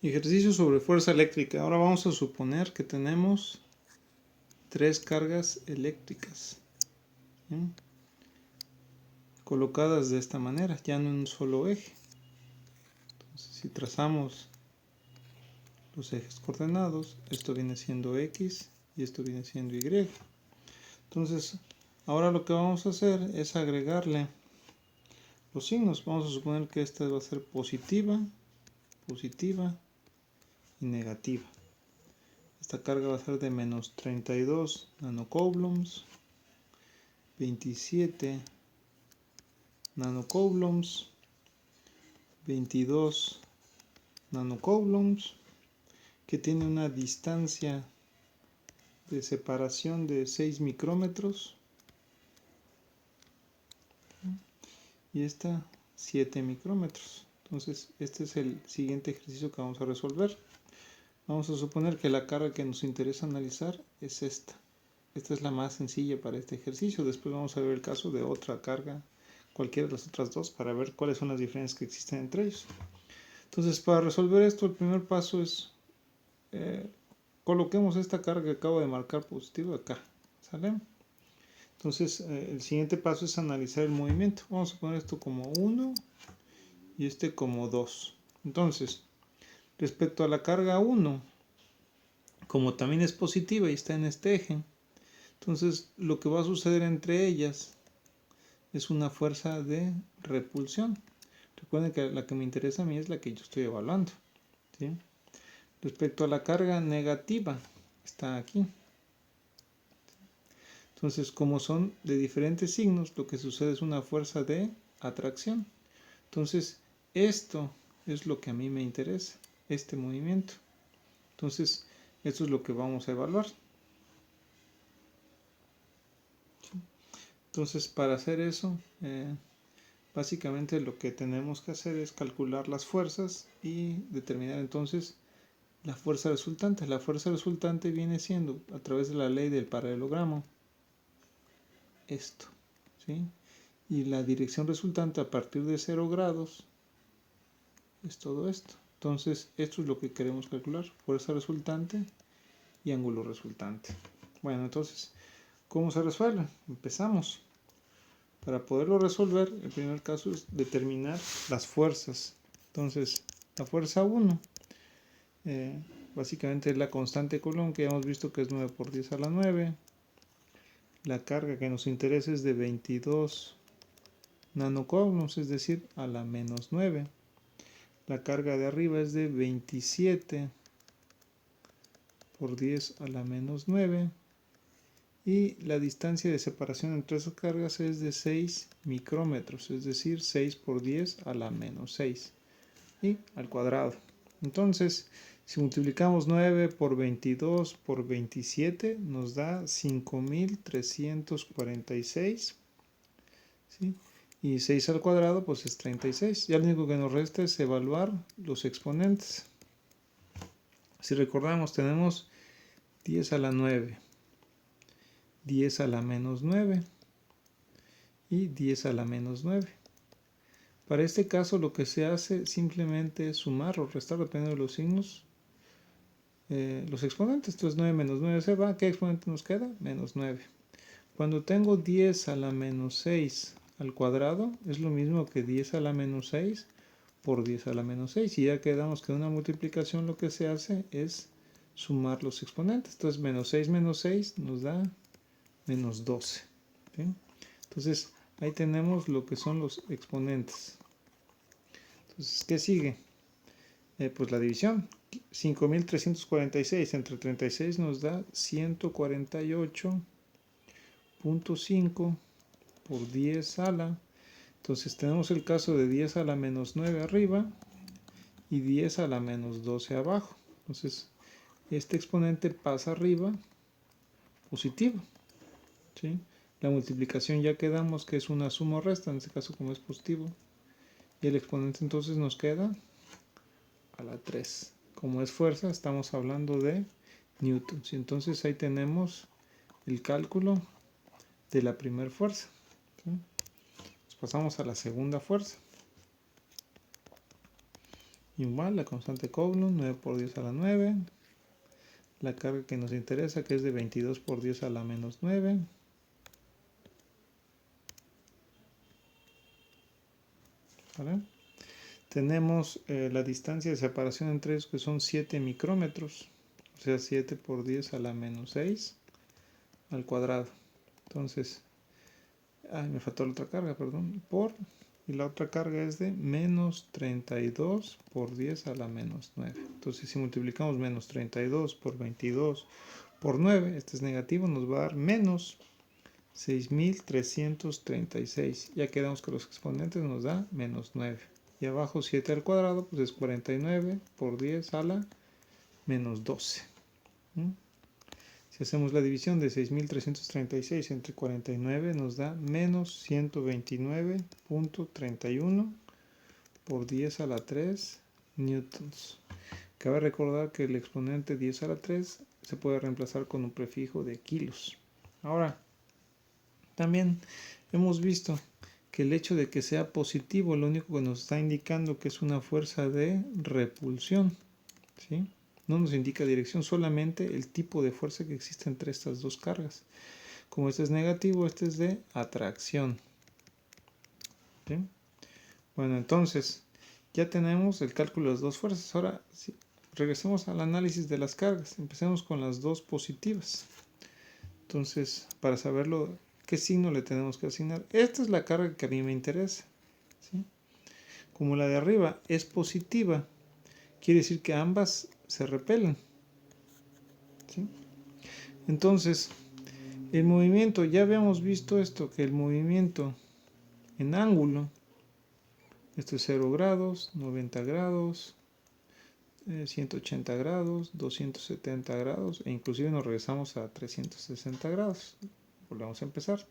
Ejercicio sobre fuerza eléctrica. Ahora vamos a suponer que tenemos 3 cargas eléctricas, ¿sí?, colocadas de esta manera, ya no en un solo eje. Entonces, si trazamos los ejes coordenados, esto viene siendo X y esto viene siendo Y. Entonces, ahora lo que vamos a hacer es agregarle los signos. Vamos a suponer que esta va a ser positiva, positiva y negativa. Esta carga va a ser de menos 32 nanocoulombs, 27 nanocoulombs, 22 nanocoulombs, que tiene una distancia de separación de 6 micrómetros, y esta 7 micrómetros. Entonces, este es el siguiente ejercicio que vamos a resolver. Vamos a suponer que la carga que nos interesa analizar es esta. Esta es la más sencilla para este ejercicio. Después vamos a ver el caso de otra carga, cualquiera de las otras dos, para ver cuáles son las diferencias que existen entre ellos. Entonces, para resolver esto, el primer paso es coloquemos esta carga que acabo de marcar positiva acá, ¿sale? Entonces, el siguiente paso es analizar el movimiento. Vamos a poner esto como 1 y este como 2. Entonces, respecto a la carga 1, como también es positiva y está en este eje, entonces lo que va a suceder entre ellas es una fuerza de repulsión. Recuerden que la que me interesa a mí es la que yo estoy evaluando, ¿sí? Respecto a la carga negativa, está aquí. Entonces, como son de diferentes signos, lo que sucede es una fuerza de atracción. Entonces, esto es lo que a mí me interesa, este movimiento. Entonces, esto es lo que vamos a evaluar. Entonces, para hacer eso, básicamente lo que tenemos que hacer es calcular las fuerzas y determinar entonces la fuerza resultante. La fuerza resultante viene siendo, a través de la ley del paralelogramo, esto, ¿sí? Y la dirección resultante a partir de 0 grados es todo esto. Entonces, esto es lo que queremos calcular: fuerza resultante y ángulo resultante. Bueno, entonces, ¿cómo se resuelve? Empezamos. Para poderlo resolver, el primer caso es determinar las fuerzas. Entonces, la fuerza 1, básicamente es la constante Coulomb, que ya hemos visto que es 9 por 10 a la 9. La carga que nos interesa es de 22 nanocoulombs, es decir, a la menos 9. La carga de arriba es de 27 por 10 a la menos 9. Y la distancia de separación entre esas cargas es de 6 micrómetros, es decir, 6 por 10 a la menos 6 y al cuadrado. Entonces, si multiplicamos 9 por 22 por 27, nos da 5346, ¿sí? Y 6 al cuadrado pues es 36. Ya lo único que nos resta es evaluar los exponentes. Si recordamos, tenemos 10 a la 9, 10 a la menos 9 y 10 a la menos 9. Para este caso lo que se hace simplemente es sumar o restar, dependiendo de los signos, los exponentes. Entonces 9 menos 9 se va. ¿Qué exponente nos queda? Menos 9. Cuando tengo 10 a la menos 6 al cuadrado, es lo mismo que 10 a la menos 6 por 10 a la menos 6. Y ya quedamos que en una multiplicación lo que se hace es sumar los exponentes. Entonces menos 6 nos da menos 12. ¿Sí? Entonces ahí tenemos lo que son los exponentes. Entonces, ¿qué sigue? Pues la división. 5346 entre 36 nos da 148.5 por 10 a la. Entonces tenemos el caso de 10 a la menos 9 arriba y 10 a la menos 12 abajo. Entonces este exponente pasa arriba positivo, ¿sí? La multiplicación ya quedamos que es una suma o resta, en este caso como es positivo. Y el exponente entonces nos queda a la 3. Como es fuerza, estamos hablando de newtons. Y entonces ahí tenemos el cálculo de la primera fuerza, ¿sí? Nos pasamos a la segunda fuerza. Igual la constante Coulomb, 9 por 10 a la 9. La carga que nos interesa, que es de 22 por 10 a la menos 9. ¿Vale? Tenemos la distancia de separación entre ellos, que son 7 micrómetros. O sea, 7 por 10 a la menos 6 al cuadrado. Entonces, me faltó la otra carga, perdón. Y la otra carga es de menos 32 por 10 a la menos 9. Entonces, si multiplicamos menos 32 por 22 por 9, este es negativo, nos va a dar menos 6.336. Ya quedamos que los exponentes nos da menos 9. Y abajo 7 al cuadrado, pues es 49 por 10 a la menos 12. Si hacemos la división de 6.336 entre 49, nos da menos 129.31 por 10 a la 3 newtons. Cabe recordar que el exponente 10 a la 3 se puede reemplazar con un prefijo de kilos. Ahora, también hemos visto que el hecho de que sea positivo, lo único que nos está indicando que es una fuerza de repulsión, ¿sí? No nos indica dirección, solamente el tipo de fuerza que existe entre estas dos cargas. Como este es negativo, este es de atracción. ¿Sí? Bueno, entonces ya tenemos el cálculo de las dos fuerzas. Ahora sí, regresemos al análisis de las cargas. Empecemos con las dos positivas. Entonces, para saberlo, ¿qué signo le tenemos que asignar? Esta es la carga que a mí me interesa. ¿Sí? Como la de arriba es positiva, quiere decir que ambas se repelen. ¿Sí? Entonces, el movimiento, ya habíamos visto esto, que el movimiento en ángulo, esto es 0 grados, 90 grados, 180 grados, 270 grados, e inclusive nos regresamos a 360 grados. Volvamos a empezar.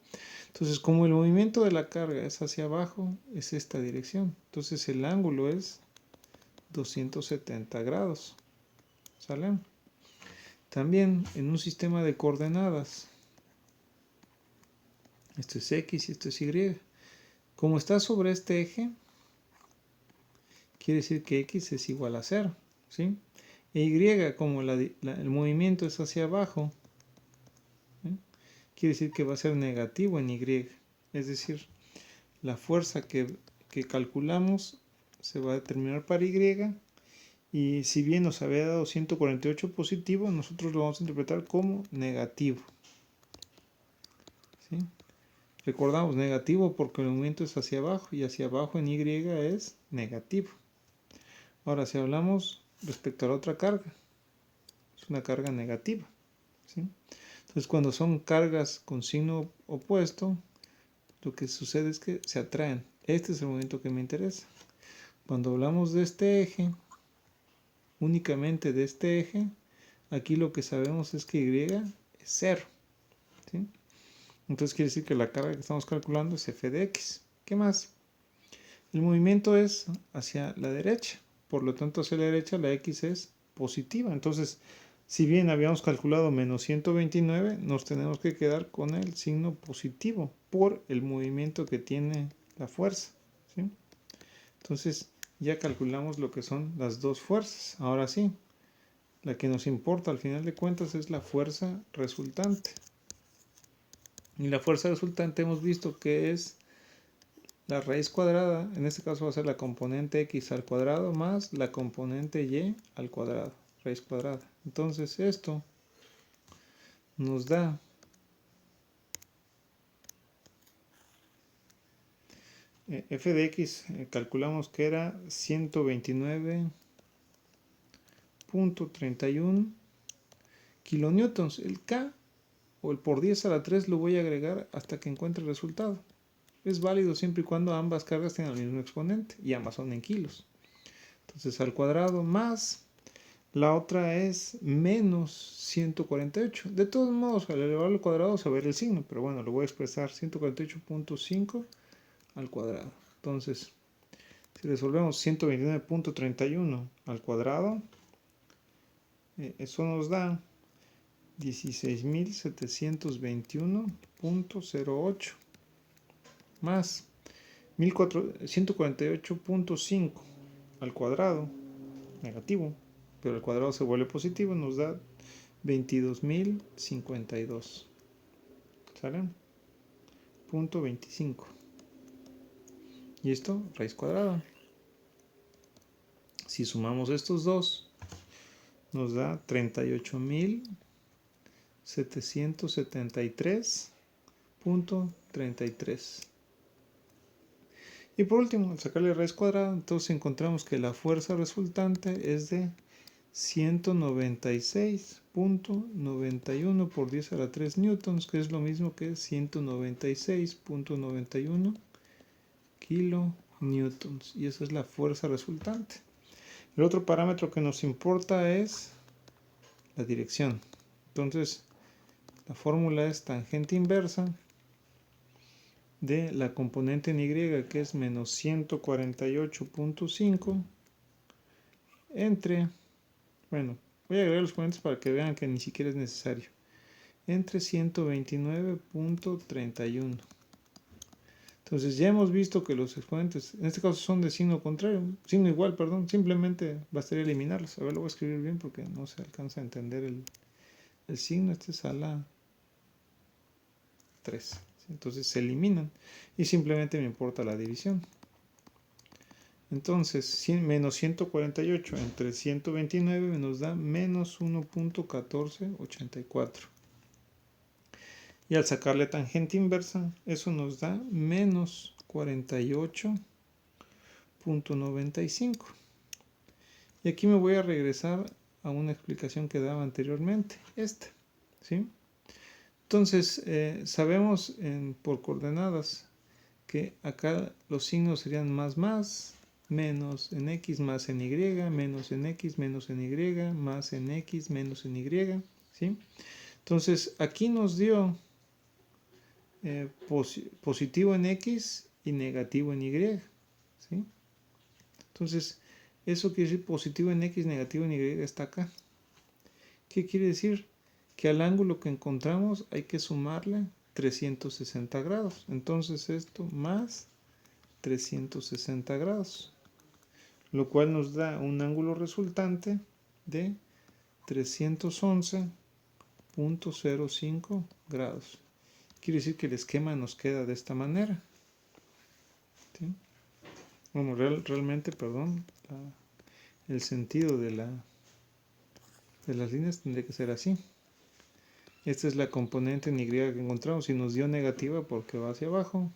Entonces, como el movimiento de la carga es hacia abajo, es esta dirección. Entonces, el ángulo es 270 grados. ¿Sale? También en un sistema de coordenadas, esto es X y esto es Y. Como está sobre este eje, quiere decir que X es igual a 0. ¿Sí? E Y, como el movimiento es hacia abajo, ¿sí? Quiere decir que va a ser negativo en Y. Es decir, la fuerza que calculamos se va a determinar para Y. Y si bien nos había dado 148 positivo, nosotros lo vamos a interpretar como negativo. ¿Sí? Recordamos negativo porque el movimiento es hacia abajo y hacia abajo en Y es negativo. Ahora, si hablamos respecto a la otra carga, es una carga negativa. ¿Sí? Entonces, cuando son cargas con signo opuesto, lo que sucede es que se atraen. Este es el movimiento que me interesa. Cuando hablamos de este eje, únicamente de este eje, aquí lo que sabemos es que Y es 0. ¿Sí? Entonces quiere decir que la carga que estamos calculando es f de x. ¿Qué más? El movimiento es hacia la derecha. Por lo tanto, hacia la derecha la x es positiva. Entonces, si bien habíamos calculado menos 129, nos tenemos que quedar con el signo positivo por el movimiento que tiene la fuerza. ¿Sí? Entonces, ya calculamos lo que son las dos fuerzas. Ahora sí, la que nos importa al final de cuentas es la fuerza resultante. Y la fuerza resultante hemos visto que es la raíz cuadrada, en este caso va a ser la componente x al cuadrado más la componente y al cuadrado, raíz cuadrada. Entonces esto nos da f de x, calculamos que era 129.31 kilonewtons. El k o el por 10 a la 3 lo voy a agregar hasta que encuentre el resultado. Es válido siempre y cuando ambas cargas tengan el mismo exponente y ambas son en kilos. Entonces al cuadrado más la otra es menos 148. De todos modos, al elevarlo al cuadrado se va a ver el signo, pero bueno, lo voy a expresar 148.5 al cuadrado. Entonces, si resolvemos 129.31 al cuadrado, eso nos da 16.721.08 más 148.5 al cuadrado negativo, pero el cuadrado se vuelve positivo, nos da 22.052. ¿Sale? Punto 25. Y esto, raíz cuadrada. Si sumamos estos dos, nos da 38.773.33. Y por último, al sacarle raíz cuadrada, entonces encontramos que la fuerza resultante es de 196.91 por 10 a la 3 newtons, que es lo mismo que 196.91 kilonewtons. Y esa es la fuerza resultante. El otro parámetro que nos importa es la dirección. Entonces, la fórmula es tangente inversa de la componente en Y, que es menos 148.5 entre, bueno, voy a agregar los exponentes para que vean que ni siquiera es necesario, entre 129.31. Entonces ya hemos visto que los exponentes, en este caso son de signo contrario, signo igual, perdón, simplemente bastaría eliminarlos. A ver, lo voy a escribir bien porque no se alcanza a entender el signo. Este es a la 3. Entonces se eliminan y simplemente me importa la división. Entonces, menos 148 entre 129 nos da menos 1.1484. Y al sacarle tangente inversa, eso nos da menos 48.95. Y aquí me voy a regresar a una explicación que daba anteriormente, ¿sí? Entonces, sabemos por coordenadas que acá los signos serían más, menos en X más en Y, menos en X, menos en Y, más en X, menos en Y, ¿sí? Entonces, aquí nos dio positivo en X y negativo en Y, ¿sí? Entonces, eso quiere decir positivo en X, negativo en Y está acá. ¿Qué quiere decir? Que al ángulo que encontramos hay que sumarle 360 grados. Entonces esto más 360 grados, lo cual nos da un ángulo resultante de 311.05 grados. Quiere decir que el esquema nos queda de esta manera, ¿sí? Bueno, realmente, perdón, el sentido de las líneas tendría que ser así. Esta es la componente en Y que encontramos y nos dio negativa porque va hacia abajo.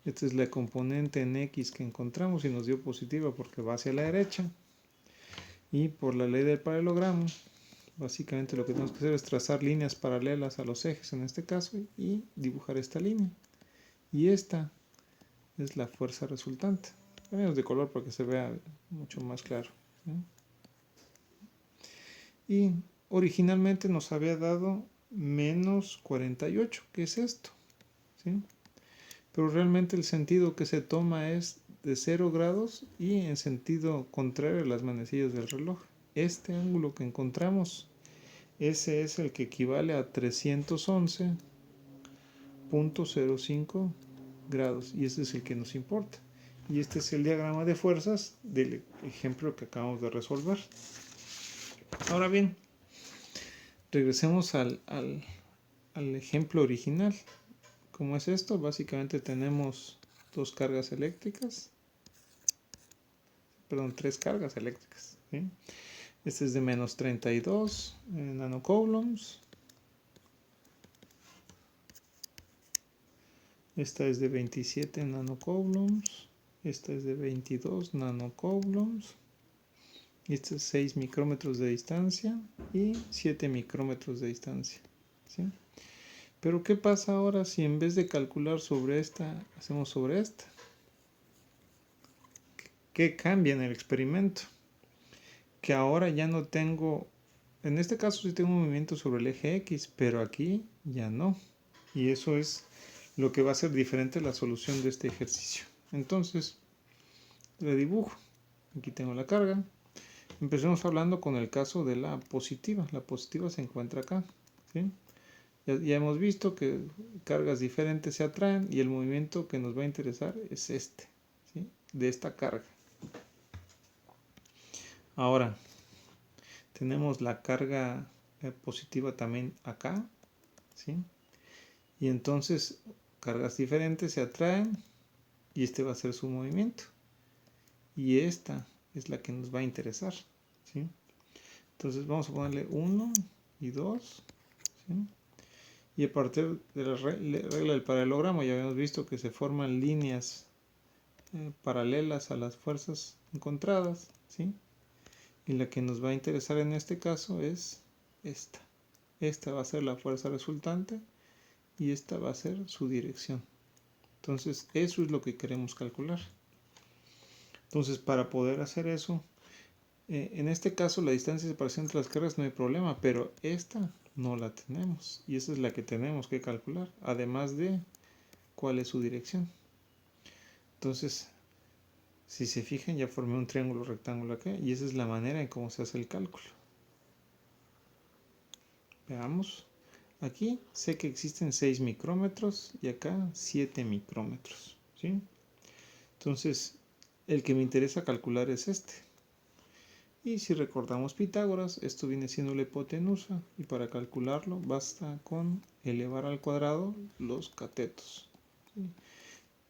Esta es la componente en X que encontramos y nos dio positiva porque va hacia la derecha. Y por la ley del paralelogramo, básicamente lo que tenemos que hacer es trazar líneas paralelas a los ejes en este caso y dibujar esta línea. Y esta es la fuerza resultante. Cambiamos de color para que se vea mucho más claro, ¿sí? Y originalmente nos había dado menos 48, que es esto, ¿sí? Pero realmente el sentido que se toma es de 0 grados y en sentido contrario a las manecillas del reloj. Este ángulo que encontramos, ese es el que equivale a 311.05 grados y ese es el que nos importa. Y este es el diagrama de fuerzas del ejemplo que acabamos de resolver. Ahora bien, regresemos al ejemplo original. ¿Cómo es esto? Básicamente tenemos tres cargas eléctricas, ¿sí? Este es de menos 32 nanocoulombs. Esta es de 27 nanocoulombs. Esta es de 22 nanocoulombs. Este es 6 micrómetros de distancia y 7 micrómetros de distancia, ¿sí? Pero ¿qué pasa ahora si en vez de calcular sobre esta, hacemos sobre esta? ¿Qué cambia en el experimento? Que ahora ya no tengo, en este caso sí tengo un movimiento sobre el eje X, pero aquí ya no. Y eso es lo que va a ser diferente la solución de este ejercicio. Entonces, le dibujo. Aquí tengo la carga. Empecemos hablando con el caso de la positiva. La positiva se encuentra acá, ¿sí? Ya hemos visto que cargas diferentes se atraen y el movimiento que nos va a interesar es este, ¿sí? De esta carga. Ahora, tenemos la carga positiva también acá, ¿sí? Y entonces cargas diferentes se atraen y este va a ser su movimiento. Y esta es la que nos va a interesar, ¿sí? Entonces vamos a ponerle 1 y 2, ¿sí? Y a partir de la regla del paralelogramo ya habíamos visto que se forman líneas paralelas a las fuerzas encontradas, ¿sí? Y la que nos va a interesar en este caso es esta. Esta va a ser la fuerza resultante y esta va a ser su dirección. Entonces eso es lo que queremos calcular. Entonces para poder hacer eso, en este caso la distancia de separación entre las cargas no hay problema, pero esta no la tenemos y esa es la que tenemos que calcular, además de cuál es su dirección. Entonces, si se fijan, ya formé un triángulo rectángulo acá y esa es la manera en cómo se hace el cálculo. Veamos. Aquí sé que existen 6 micrómetros y acá 7 micrómetros, ¿sí? Entonces, el que me interesa calcular es este. Y si recordamos Pitágoras, esto viene siendo la hipotenusa y para calcularlo basta con elevar al cuadrado los catetos. ¿Sí?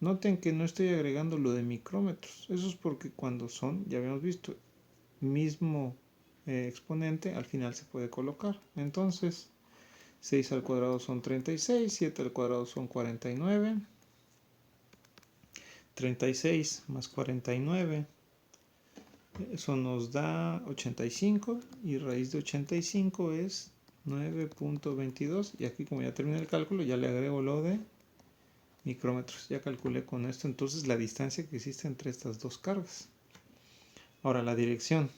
Noten que no estoy agregando lo de micrómetros. Eso es porque cuando son, ya habíamos visto, mismo exponente, al final se puede colocar. Entonces, 6 al cuadrado son 36, 7 al cuadrado son 49. 36 más 49, eso nos da 85 y raíz de 85 es 9.22 y aquí como ya terminé el cálculo ya le agrego lo de micrómetros, ya calculé con esto entonces la distancia que existe entre estas dos cargas. Ahora la dirección,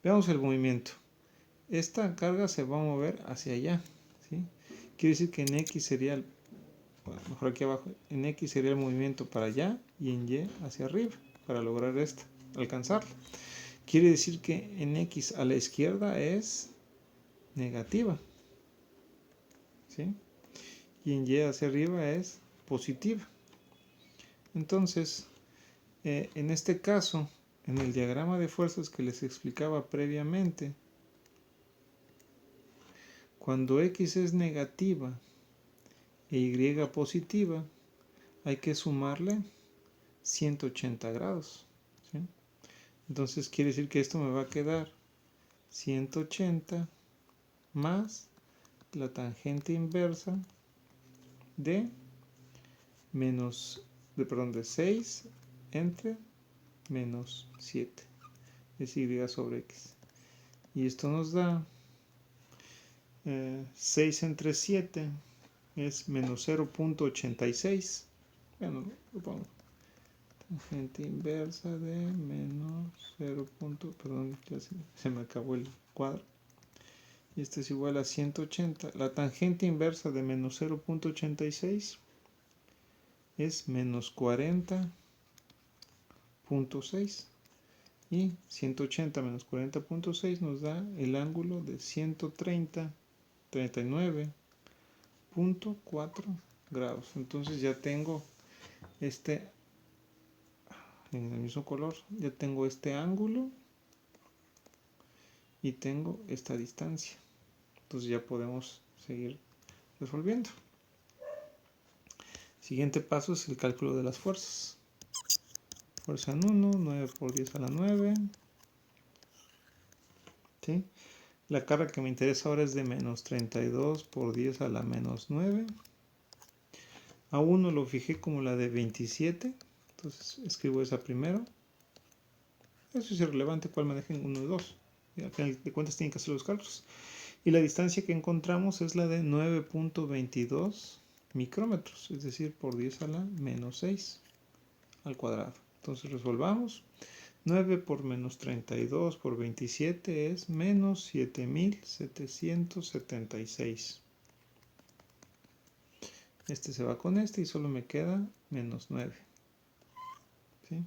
veamos el movimiento, esta carga se va a mover hacia allá, ¿sí? Quiere decir que en X sería el, bueno, mejor aquí abajo, en X sería el movimiento para allá y en Y hacia arriba para lograr esta, alcanzarla. Quiere decir que en X a la izquierda es negativa, ¿sí? Y en Y hacia arriba es positiva. Entonces, en este caso, en el diagrama de fuerzas que les explicaba previamente, cuando X es negativa e Y positiva, hay que sumarle 180 grados, ¿sí? Entonces quiere decir que esto me va a quedar 180 más la tangente inversa de de 6 entre menos 7 es y sobre x. Y esto nos da 6 entre 7 es menos 0.86. Bueno, lo pongo. Tangente inversa de menos 0. Perdón, ya se me acabó el cuadro. Y esto es igual a 180. La tangente inversa de menos 0.86 es menos 40.6. Y 180 menos 40.6 nos da el ángulo de 139.4 grados. Entonces ya tengo este, en el mismo color, ya tengo este ángulo y tengo esta distancia. Entonces ya podemos seguir resolviendo. Siguiente paso es el cálculo de las fuerzas. Fuerza en 1, 9 por 10 a la 9. ¿Sí? La carga que me interesa ahora es de menos 32 por 10 a la menos 9. A 1 lo fijé como la de 27. Entonces escribo esa primero. Eso es irrelevante cuál manejen 1 y 2. Y al final de cuentas tienen que hacer los cálculos. Y la distancia que encontramos es la de 9.22 micrómetros. Es decir, por 10 a la menos 6 al cuadrado. Entonces resolvamos. 9 por menos 32 por 27 es menos 7.776. Este se va con este y solo me queda menos 9. ¿Sí?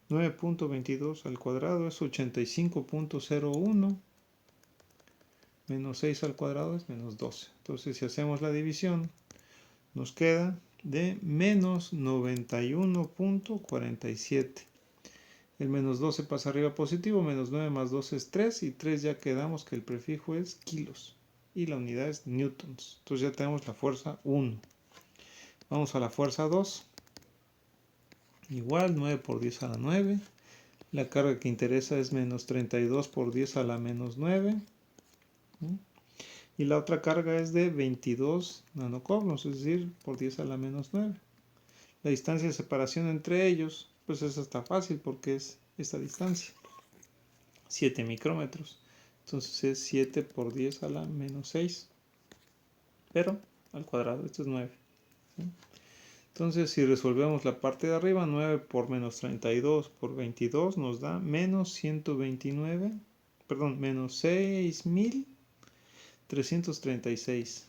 9.22 al cuadrado es 85.01. Menos 6 al cuadrado es menos 12. Entonces si hacemos la división nos queda de menos 91.47. El menos 12 pasa arriba positivo, menos 9 más 2 es 3 y 3 ya quedamos que el prefijo es kilos y la unidad es newtons. Entonces ya tenemos la fuerza 1. Vamos a la fuerza 2. Igual 9 por 10 a la 9. La carga que interesa es menos 32 por 10 a la menos 9. Y la otra carga es de 22 nanocoulombs, es decir, por 10 a la menos 9. La distancia de separación entre ellos, pues esa está fácil porque es esta distancia, 7 micrómetros. Entonces es 7 por 10 a la menos 6, pero al cuadrado, esto es 9. ¿Sí? Entonces si resolvemos la parte de arriba, 9 por menos 32 por 22 nos da menos 129, perdón, menos 6.336.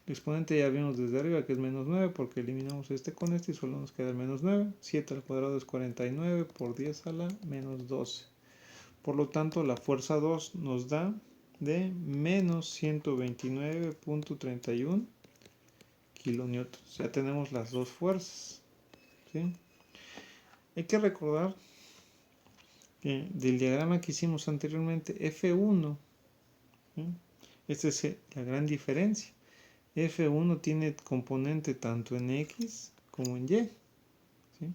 El exponente ya vimos desde arriba que es menos 9 porque eliminamos este con este y solo nos queda el menos 9. 7 al cuadrado es 49 por 10 a la menos 12. Por lo tanto, la fuerza 2 nos da de menos 129.31 kilonewtons. Ya tenemos las dos fuerzas. ¿Sí? Hay que recordar que del diagrama que hicimos anteriormente, F1, ¿sí? Esta es la gran diferencia. F1 tiene componente tanto en X como en Y. ¿Sí?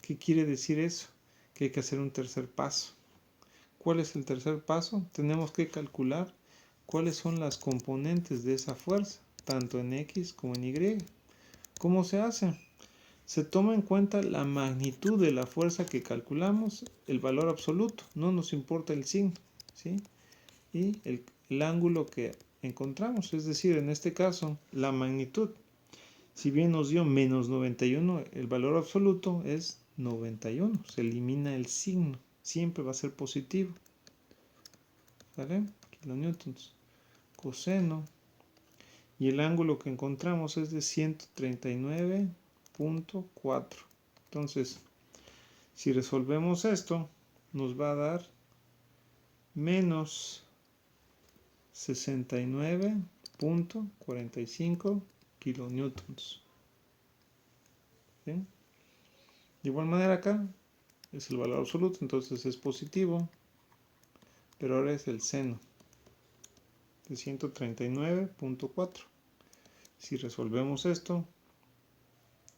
¿Qué quiere decir eso? Que hay que hacer un tercer paso. ¿Cuál es el tercer paso? Tenemos que calcular cuáles son las componentes de esa fuerza, tanto en X como en Y. ¿Cómo se hace? Se toma en cuenta la magnitud de la fuerza que calculamos, el valor absoluto, no nos importa el signo, ¿sí? Y el ángulo que encontramos, es decir, en este caso, la magnitud. Si bien nos dio menos 91, el valor absoluto es 91, se elimina el signo, siempre va a ser positivo. ¿Vale? Kilonewtons. Coseno. Y el ángulo que encontramos es de 139.4. Entonces, si resolvemos esto, nos va a dar menos 69.45 kilonewtons. ¿Sí? De igual manera acá es el valor absoluto, entonces es positivo, pero ahora es el seno de 139.4. Si resolvemos esto,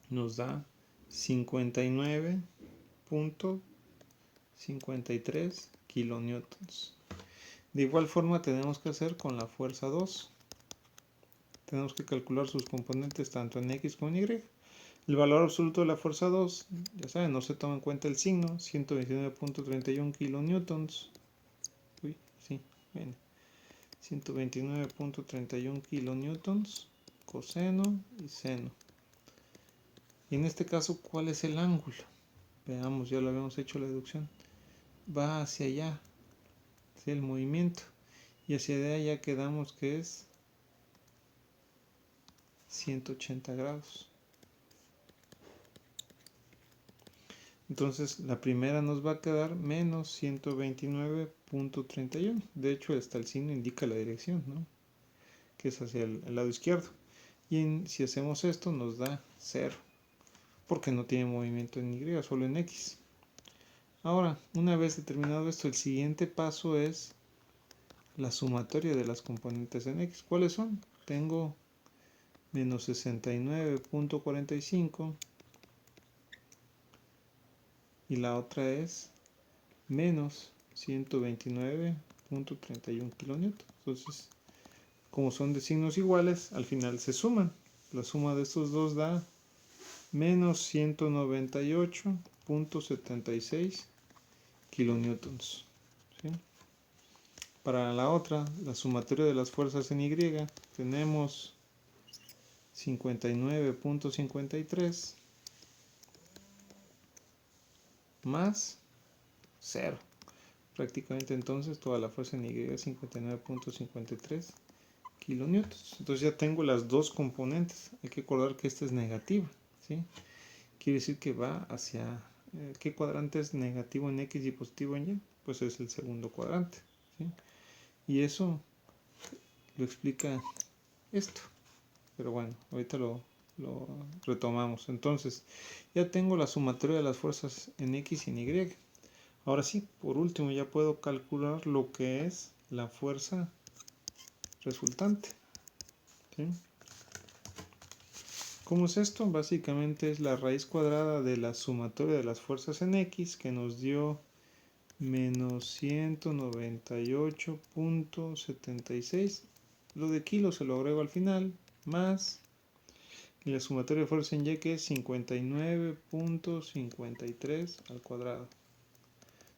nos da 59.53 kilonewtons. De igual forma tenemos que hacer con la fuerza 2. Tenemos que calcular sus componentes tanto en X como en Y. El valor absoluto de la fuerza 2, ya saben, no se toma en cuenta el signo, 129.31 kilonewtons. Uy, sí, bien. 129.31 kilonewtons, coseno y seno. Y en este caso, ¿cuál es el ángulo? Veamos, ya lo habíamos hecho la deducción. Va hacia allá, hacia el movimiento. Y hacia allá ya quedamos que es 180 grados. Entonces la primera nos va a quedar menos 129.31. De hecho, hasta el signo indica la dirección, ¿no? Que es hacia el lado izquierdo. Y si hacemos esto nos da 0. Porque no tiene movimiento en Y, solo en X. Ahora, una vez determinado esto, el siguiente paso es la sumatoria de las componentes en X. ¿Cuáles son? Tengo menos 69.45 y la otra es menos 129.31 kilonewtons. Entonces, como son de signos iguales, al final se suman. La suma de estos dos da menos 198.76 kilonewtons. ¿Sí? Para la otra, la sumatoria de las fuerzas en Y, tenemos 59.53 más 0. Prácticamente entonces toda la fuerza en Y es 59.53 kilonewtons. Entonces ya tengo las dos componentes. Hay que recordar que esta es negativa, ¿sí? Quiere decir que va hacia... ¿qué cuadrante es negativo en X y positivo en Y? Pues es el segundo cuadrante, ¿sí? Y eso lo explica esto. Pero bueno, ahorita lo lo retomamos. Entonces, ya tengo la sumatoria de las fuerzas en X y en Y. Ahora sí, por último, ya puedo calcular lo que es la fuerza resultante. ¿Sí? ¿Cómo es esto? Básicamente es la raíz cuadrada de la sumatoria de las fuerzas en X, que nos dio menos 198.76. Lo de kilo se lo agrego al final, más, y la sumatoria de fuerzas en Y, que es 59.53 al cuadrado.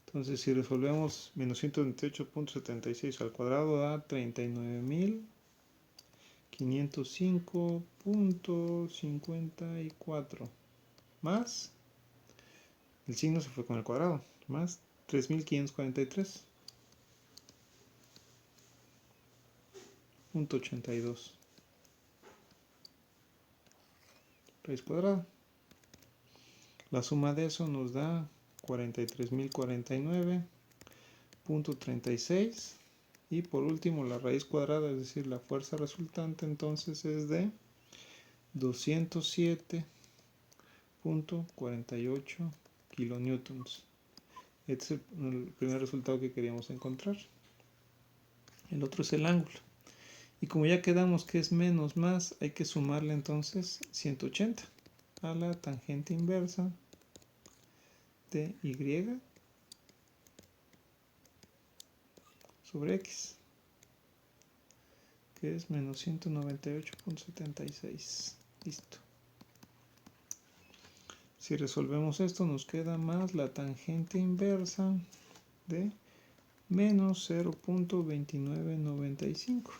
Entonces, si resolvemos menos 198.76 al cuadrado, da 39.505.54, más, el signo se fue con el cuadrado, más 3.543.82 raíz cuadrada. La suma de eso nos da 43.049.36, y por último la raíz cuadrada, es decir, la fuerza resultante, entonces es de 207.48 kilonewtons. Este es el primer resultado que queríamos encontrar. El otro es el ángulo. Y como ya quedamos que es menos más, hay que sumarle entonces 180 a la tangente inversa de Y sobre X, que es menos 198.76. Listo. Si resolvemos esto, nos queda más la tangente inversa de menos 0.2995.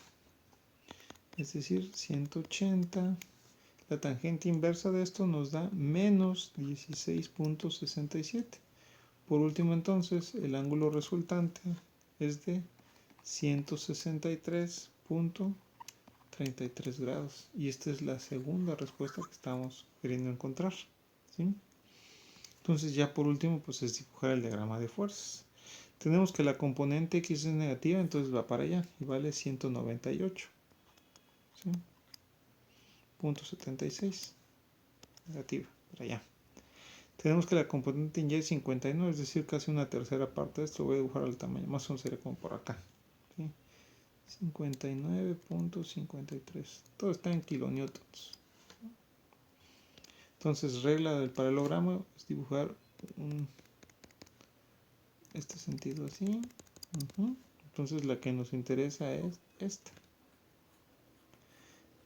Es decir, 180. La tangente inversa de esto nos da menos 16.67. Por último, entonces, el ángulo resultante es de 163.33 grados. Y esta es la segunda respuesta que estamos queriendo encontrar. ¿Sí? Entonces, ya por último, pues es dibujar el diagrama de fuerzas. Tenemos que la componente X es negativa, entonces va para allá y vale 198. ¿Sí? 0.76 negativa, para allá. Tenemos que la componente en Y es 59, es decir, casi una tercera parte de esto. Voy a dibujar al tamaño, más o menos sería como por acá. ¿Sí? 59.53. Todo está en kilonewtons. Entonces, regla del paralelogramo es dibujar este sentido así. Entonces, la que nos interesa es esta.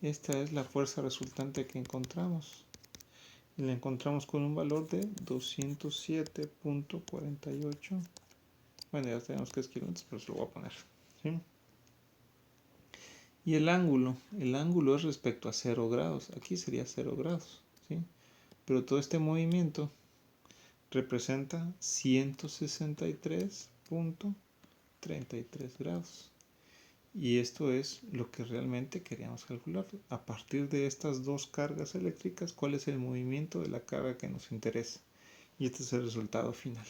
Esta es la fuerza resultante que encontramos. Y la encontramos con un valor de 207.48. Bueno, ya sabemos que es kilómetros, pero se lo voy a poner. ¿Sí? Y el ángulo es respecto a 0 grados. Aquí sería 0 grados. ¿Sí? Pero todo este movimiento representa 163.33 grados. Y esto es lo que realmente queríamos calcular. A partir de estas dos cargas eléctricas, ¿cuál es el movimiento de la carga que nos interesa? Y este es el resultado final.